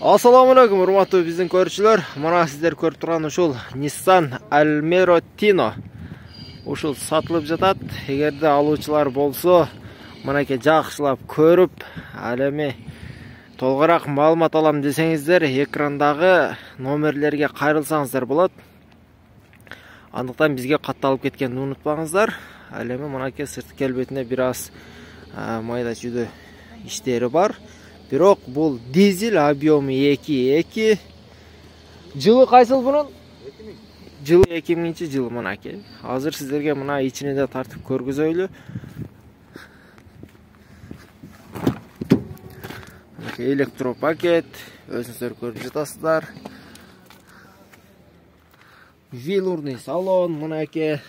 Assalamu alaikum, урматтуу биздин көрүүчүлөр. Мына сиздер көрүп турган ушул Nissan Almera Tino ушул сатылып жатат. Эгерде алуучулар болсо, мынакей жакшылап көрүп, ал эми толугураак маалымат алам десеңиздер, экрандагы номерлерге кайрылсаңыздар болот. Андыктан бизге катталып кеткенди унутпаңыздар. Ал эми мынакей сырт келбетине бир аз майда чүйдө иштери бар. Бирок бул дизель, объемы 2.2. Жылы кайсыл бунун? 2000. Жылы 2000-жыл мынакей. Азыр сиздерге мына ичине да тартып көргүзөйлү. Мынакей электропакет, өзүңүздөр көрүп жатасыздар. Велюрный салон мынакей.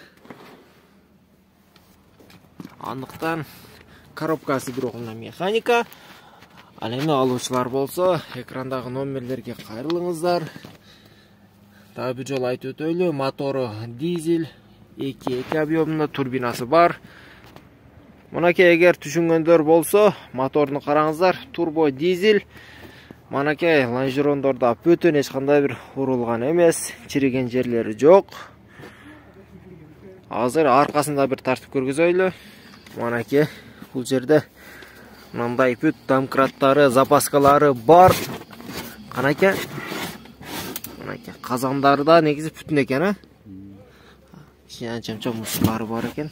Андыктан коробкасы бирок механика. Ал эми алуучулар болсо, экрандагы номерлерге кайрылыңыздар. Дагы бир жолу айтып өтөлү, мотору дизель, 2.2 объемунда, турбинасы бар. Мынакей эгер түшүнгөндөр болсо, моторуну караңыздар, турбо дизель. Мынакей лонжерондордо бүтүн эч кандай бир урулган эмес, чириген жерлери жок. Азыр аркасында бир тартып көргүзөйлү. Мынакей бул жерде мындай бүт домкраттары, запаскалары бар. Канакей. Мынакей казандары да негизи бүтүн экен, а? Анча-мунча муштары бар экен.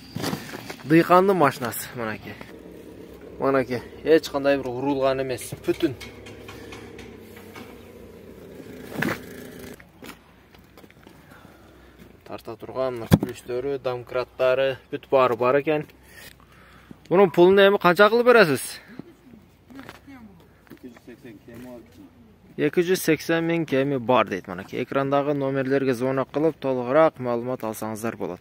Дыйкандын машинасы мынакей. Мынакей эч кандай бир урулган эмес, бүтүн. Тарта турган күлүштөрү, домкраттары, бүт баары бар экен. Bunun pulunu эми канча кылып бересиз? 280 миң кеми бар дейт. Мынакей экрандагы номерлерге звонок кылып, толугураак маалымат алсаңыздар болот.